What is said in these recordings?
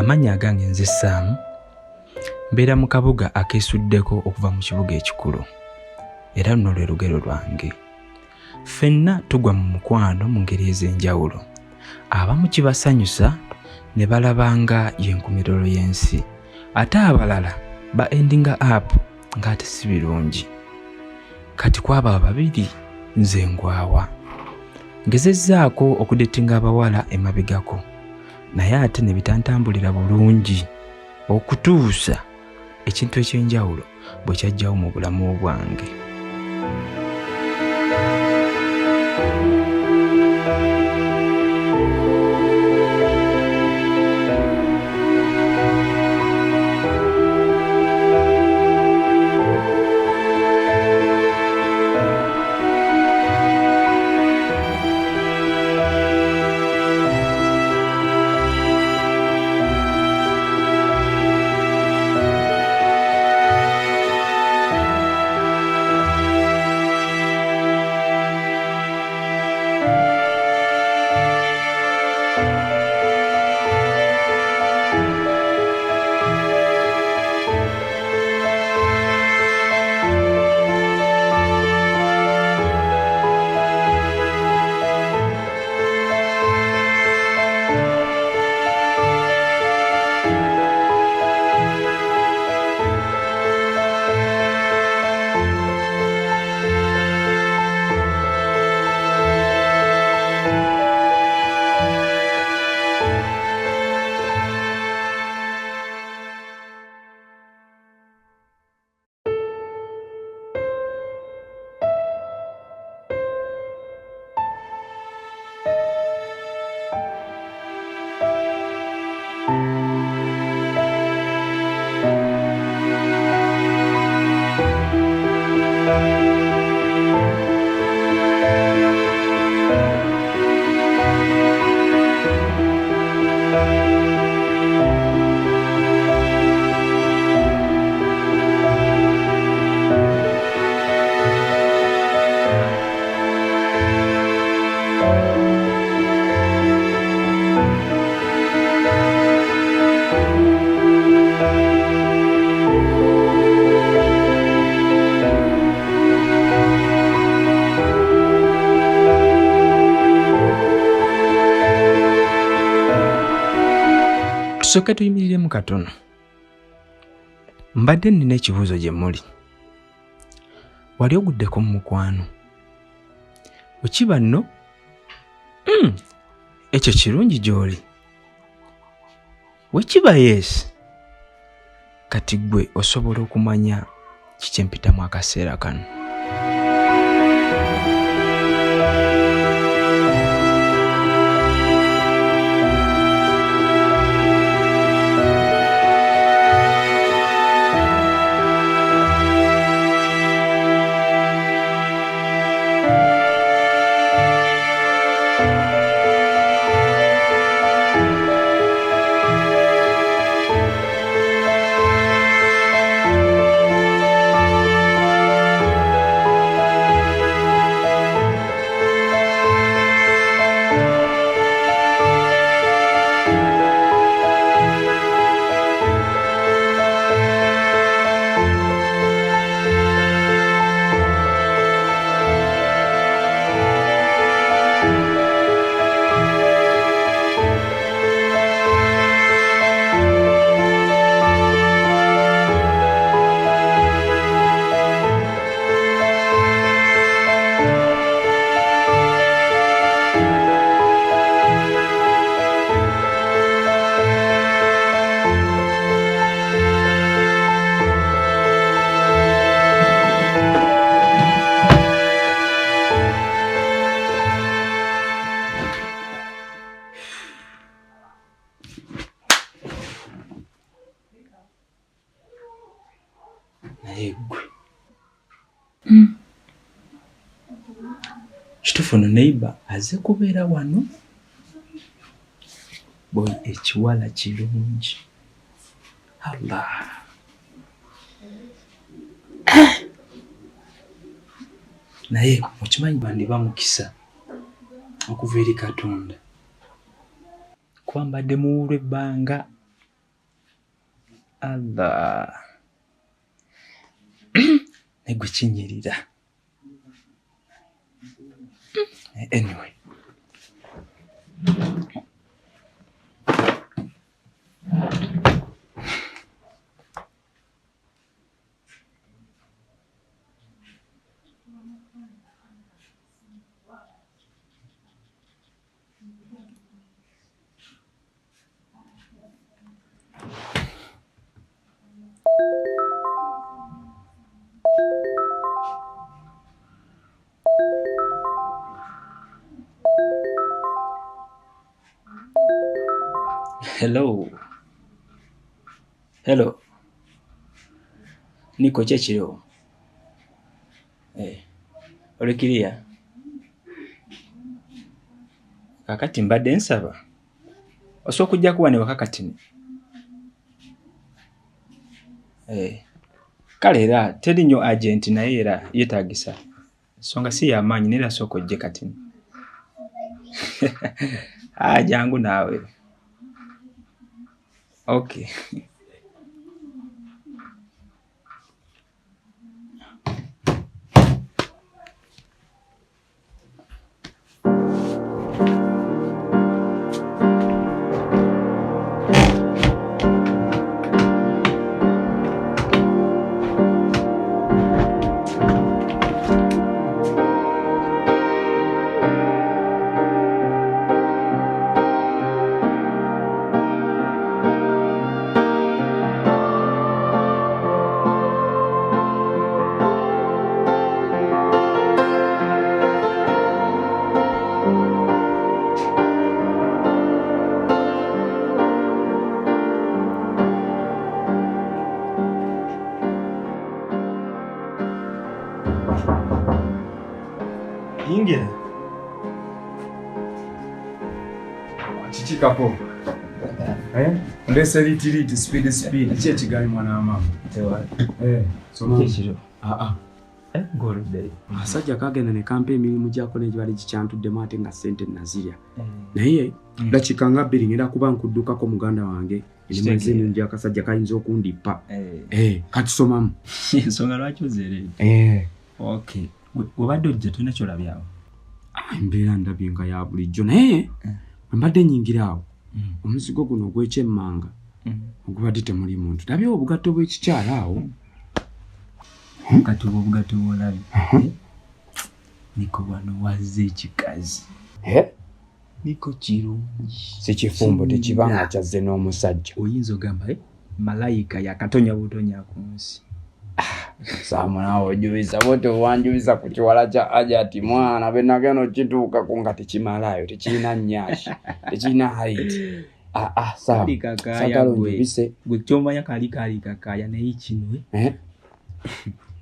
Amannya agange nze Sam, mbeera mu kabuga akeesuddeko okuva mu kibuga ekikulu. Era luno lwe lugero lwange. Ffenna tugwa mu mukwano mu ngeri ez'enjawulo. Abamu kibasanyusa ne balabanga y'enkumirolo y'ensi. Ate abalala ba endinga up ng'ate si birungi. Kati kwaba babiri nze ngwawa. Ngezezzaako okudetinga abawala emabegako. Naye ate ne bitantambulira bulungi okutuusa ekintu ekyenjawulo bwe kyajjawo mu bulamu bwange. Tusooke tuyimiriremu katono. Mbadde nina ekibuuzo gye muli. Wali oguddeko mu mukwano? Wekiba nno? Ekyo kirungi gy'oli. Wekiba yes, kati ggwe osobola okumanya kiki empitamu akaseera kano. Kituufu no neighbor aze kubeera wano. Boy ekiwala kirungi. Allah. Naye okimanyi bandiba mukisa okuva eri Katonda. Kuba mbadde muwulwa ebbanga Allah. Negwe kinyirira. Anyway. Hello. Niko chechiro. Olikiria. Kakati mbadde nsaba. Osobola okujja kuwa ne wakakatini. Kale era teri nnyo agent naye era yeetaagisa. Ensonga si y'amaanyi neera asooka ojje katini. Jangu naawe. Okay. Ingia. Chichi kapo. Ndese litiriti speed. Chie chigali mwana mama. Tewa. So kishiro. Ngoro dai. Asajja kagenda ne kampe emirimu gyako ne gibali gikyantudde mate nga sente nazirya. Naye dakikanga bbiri ngenda kuba nkuddukako muganda wange. Ilimaze njya kasajja kayinza okundipa. Kati somamu. Ensonga lwaki ozere. Okay. Wabadde ojja tulina kyolabyawo. Embeera ndabye nga ya bulijjo naye mbadde nyingiraawo. Omuzigo guno ogw'ekyemmanga ogubadde temuli muntu. Ndabye obugatto bw'ekikyala awo. Kati obugatto bw'olabye. Niko wano wazze ekikazi. Niko kirungi. Si kifumbo tekibanga kyazze n'omusajja. Oyinza ogamba malayika yakatonya butonya ku nsi. Samunawo ojubiza bote wanjubiza ku kiwala kya Ajati mwana benagano kituuka ku nga tekimalayo tekirina nnyashi tekirina height. Sagalo njubise gwe kyomanya kali kakaya naye kino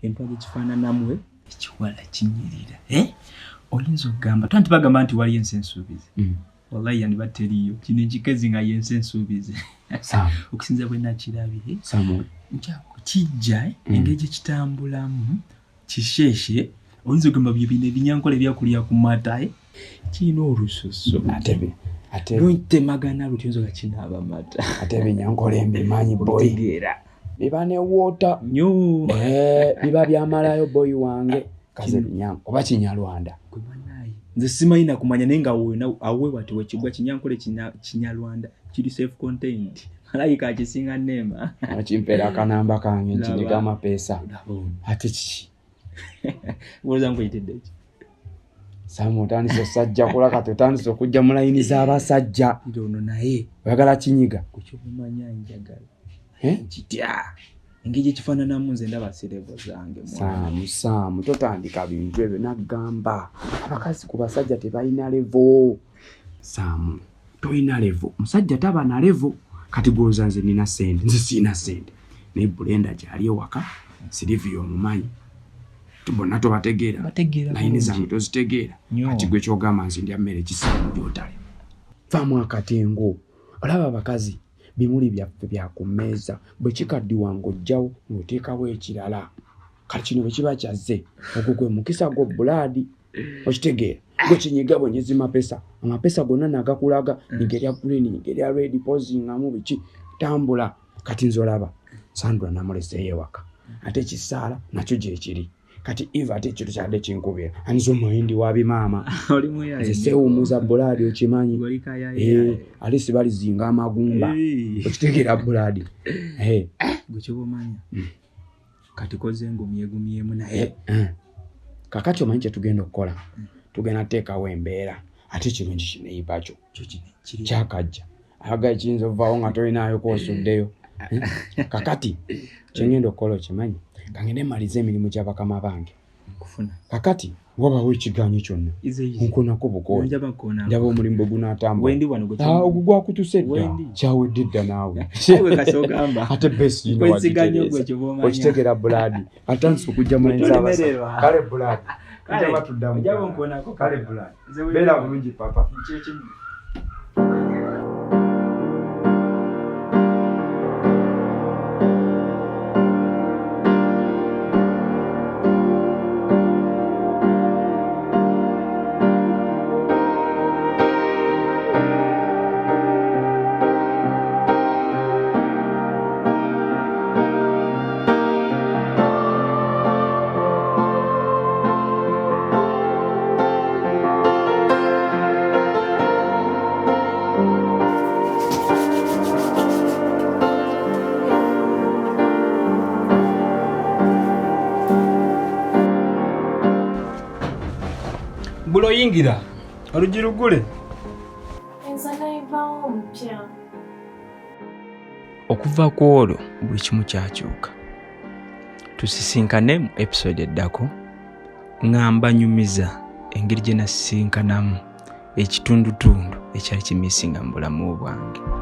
empagi kifaananamu ekiwala kinyirira. Oyinza okugamba twantibagamba nti wali ensi ensuubizi. Wallahi yani bateriyo kino ekikezi nga yensi ensuubizi. Okusinza bwe nakirabye kijja engeri gye kitambulamu kisheshe. Oyinza okugamba bino ebinyankole byakulya ku mata kirina olususu ate lwetemagana lutuyinza nga kinaaba amata ate ebinyankole mbimanyi boy biba ne water nnyo biba byamalayo boy wange kaze binyanko oba Kinyarwanda. Nze simanyi kumanya naye nga awe wati wekigwa kinyankole Kinyarwanda kiri self contained. Malayika akisinga neema. Akimpera akanamba kange nkinyiga amapeesa. Ate kiki? Woza nkuyitidde ki? Samu otandise sajja kola kati otandise okujja mu layini z'abasajja. Ono naye oyagala kinyiga. Kukyomanya njagala. Kitya. Engeri ekifaananamu nze ndaba serebo zange. Samu totandika bintu ebyo nagamba. Abakazi ku basajja tebalina levo. Samu toyina levo. Musajja taba na levo. Kati gwoza nze nina sente. Nze sina sente. Naye Bulenda gyali ewaka Silivio omumanyi. Tubona tobategeera. Layini zange tozitegeera. Kati gwe kyogamba nze ndya mmere kisamu gyotale. Faamu akatengo. Olaba abakazi bimuli byaffe bya ku mmeeza bwe kikaddiwa ng'ojjawo ng'oteekawo ekirala. Kati kino bwe kiba kyazze ogwo gwe mukisa gwo bulaadi okitegeera. Gwe kinyiga bwenyezi mapesa. Amapesa gonna nagakulaga nyigerya green nyigerya red posing amu biki tambula. Kati nzolaba Sandra namuleseyo ewaka ate kisaala nakyo gye kiri kati Eva ate ekintu kyadde kinkubira anizo muhindi wa bimaama zisewumuza buladi okimanyi alisi balizinga amagumba okitegeera buladi gwekyobomanya kati koze engumyegumyemu naye kakati omanyi kyetugenda okukola tugenda teekawo embeera ate ekirungi kineyiba kyo kyakajja aga kiyinza ovaawo nga tolinayo kwosuddeyo kakati kyengenda okukola okimanyi kangende malize emirimu gy'abakama bange kakati wabawo ekiganyo kyonna nkonako bukooli ndaba omulimu bwe gunaatambula ogwo gwakutuse dda kyawedde dda naawe ate besi yino okitegeera buladi atansi okujja mulenzi abasa kale buladi kujja batuddamu kale buladi beera bulungi papa Bulo yingira oluggi luggule. Okuva ku olwo buli kimu kyakyuka. Tusisinkane mu episode eddako ngamba nyumiza engeri gye nasisinkanamu ekitundutundu ekyali kimisinga mu bulamu bwange.